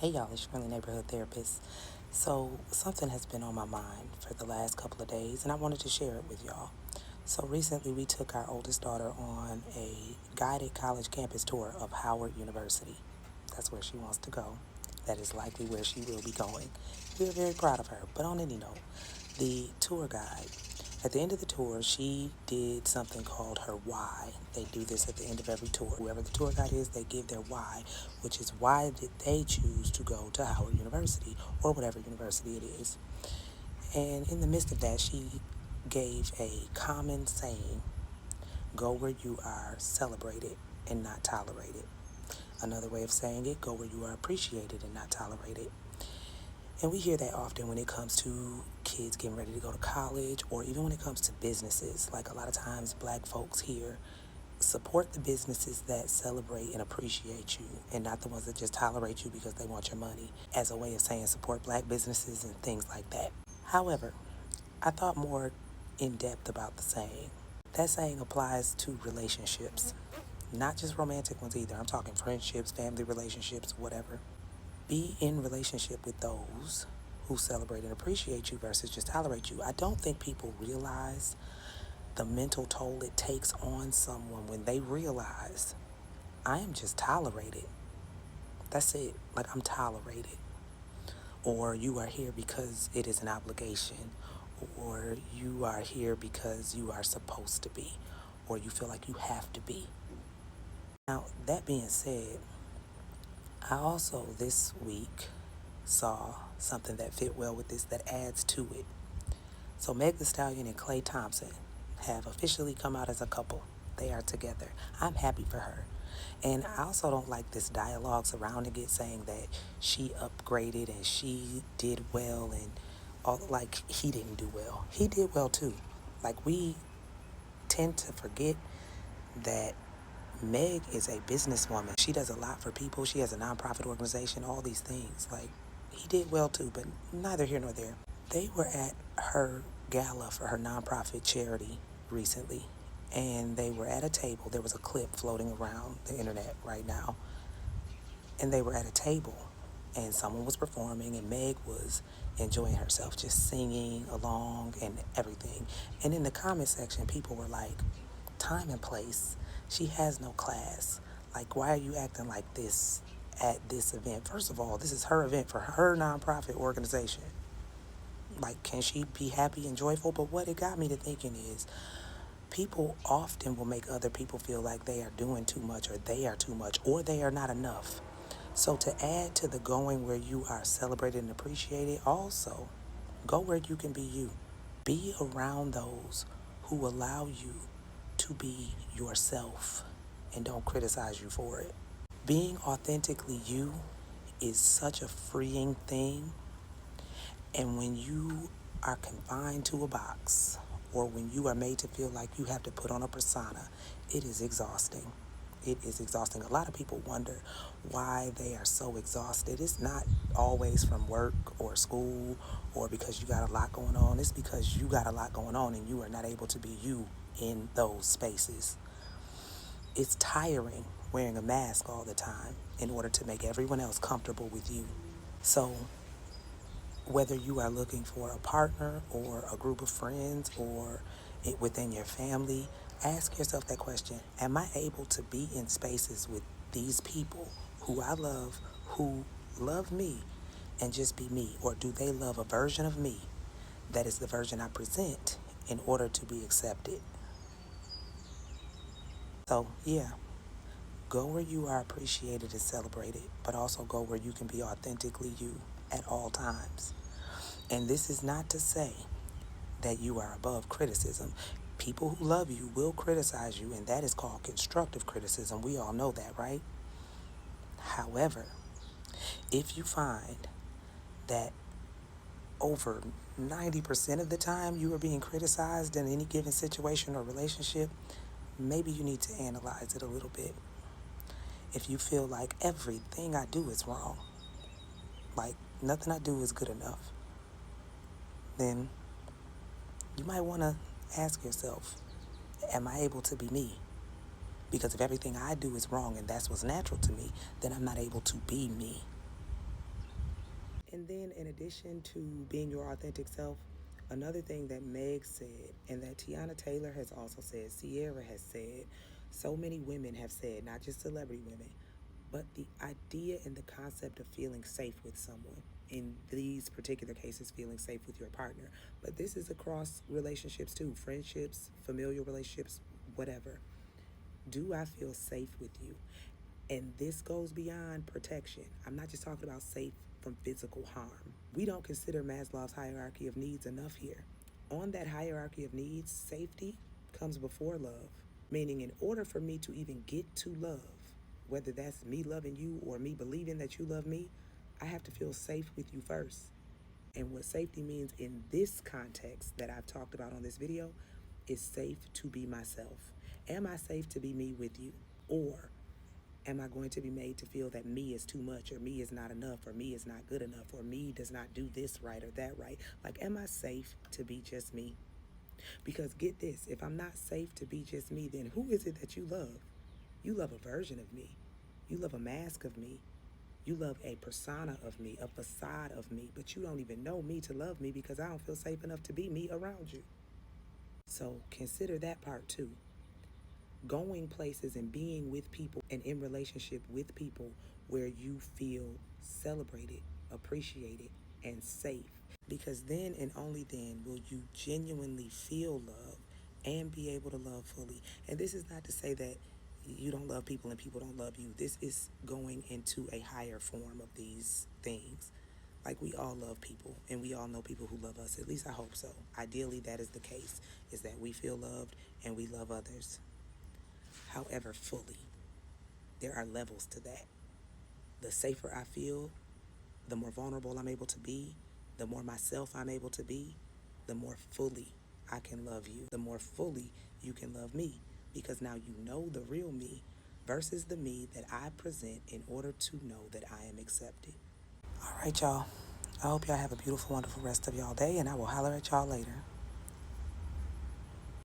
Hey y'all, it's Shirley Neighborhood Therapist. So, something has been on my mind for the last couple of days, and I wanted to share it with y'all. So, recently we took our oldest daughter on a guided college campus tour of Howard University. That's where she wants to go. That is likely where she will be going. We are very proud of her. But on any note, the tour guide, at the end of the tour, she did something called her why. They do this at the end of every tour. Whoever the tour guide is, they give their why, which is why did they choose to go to Howard University or whatever university it is. And in the midst of that, she gave a common saying: go where you are celebrated and not tolerated. Another way of saying it: go where you are appreciated and not tolerated. And we hear that often when it comes to kids getting ready to go to college, or even when it comes to businesses. Like, a lot of times black folks here support the businesses that celebrate and appreciate you, and not the ones that just tolerate you because they want your money, as a way of saying support black businesses and things like that. However, I thought more in depth about the saying. That saying applies to relationships, not just romantic ones either. I'm talking friendships, family relationships, whatever. Be in relationship with those who celebrate and appreciate you versus just tolerate you. I don't think people realize the mental toll it takes on someone when they realize, I am just tolerated. That's it. Like, I'm tolerated. Or you are here because it is an obligation. Or you are here because you are supposed to be. Or you feel like you have to be. Now, that being said, I also this week saw something that fit well with this, that adds to it. So Meg Thee Stallion and Klay Thompson have officially come out as a couple. They are together. I'm happy for her. And I also don't like this dialogue surrounding it, saying that she upgraded and she did well, and all, like, he didn't do well. He did well too. Like, we tend to forget that Meg is a businesswoman. She does a lot for people. She has a nonprofit organization, all these things. Like, he did well too, but neither here nor there. They were at her gala for her nonprofit charity recently, and they were at a table. There was a clip floating around the internet right now, and they were at a table, and someone was performing, and Meg was enjoying herself, just singing along and everything. And in the comment section, people were like, time and place. She has no class. Like, why are you acting like this at this event? First of all, this is her event for her nonprofit organization. Like, can she be happy and joyful? But what it got me to thinking is, people often will make other people feel like they are doing too much, or they are too much, or they are not enough. So to add to the going where you are celebrated and appreciated, also go where you can be you. Be around those who allow you to be yourself and don't criticize you for it. Being authentically you is such a freeing thing. And when you are confined to a box, or when you are made to feel like you have to put on a persona, it is exhausting. It is exhausting. A lot of people wonder why they are so exhausted. It's not always from work or school or because you got a lot going on. It's because you got a lot going on and you are not able to be you in those spaces. It's tiring wearing a mask all the time in order to make everyone else comfortable with you. So whether you are looking for a partner or a group of friends or within your family, ask yourself that question: am I able to be in spaces with these people who I love, who love me, and just be me? Or do they love a version of me that is the version I present in order to be accepted? So, yeah, go where you are appreciated and celebrated, but also go where you can be authentically you at all times. And this is not to say that you are above criticism. People who love you will criticize you, and that is called constructive criticism. We all know that, right? However, if you find that over 90% of the time you are being criticized in any given situation or relationship, maybe you need to analyze it a little bit. If you feel like everything I do is wrong, like nothing I do is good enough, then you might want to ask yourself, am I able to be me? Because if everything I do is wrong and that's what's natural to me, then I'm not able to be me. And then, in addition to being your authentic self, another thing that Meg said, and that Tiana Taylor has also said, Sierra has said, so many women have said, not just celebrity women, but the idea and the concept of feeling safe with someone. In these particular cases, feeling safe with your partner. But this is across relationships too, friendships, familial relationships, whatever. Do I feel safe with you? And this goes beyond protection. I'm not just talking about safe from physical harm. We don't consider Maslow's hierarchy of needs enough here. On that hierarchy of needs, safety comes before love. Meaning, in order for me to even get to love, whether that's me loving you or me believing that you love me, I have to feel safe with you first. And what safety means in this context that I've talked about on this video is safe to be myself. Am I safe to be me with you? Or am I going to be made to feel that me is too much, or me is not enough, or me is not good enough, or me does not do this right or that right? Like, am I safe to be just me? Because get this, if I'm not safe to be just me, then who is it that you love? You love a version of me. You love a mask of me. You love a persona of me, a facade of me, but you don't even know me to love me because I don't feel safe enough to be me around you. So consider that part too. Going places and being with people and in relationship with people where you feel celebrated, appreciated, and safe. Because then and only then will you genuinely feel love and be able to love fully. And this is not to say that you don't love people and people don't love you. This is going into a higher form of these things. Like, we all love people and we all know people who love us. At least I hope so. Ideally, that is the case, is that we feel loved and we love others. However, fully, there are levels to that. The safer I feel, the more vulnerable I'm able to be, the more myself I'm able to be, the more fully I can love you, the more fully you can love me, because now you know the real me versus the me that I present in order to know that I am accepted. All right, y'all. I hope y'all have a beautiful, wonderful rest of y'all day, and I will holler at y'all later.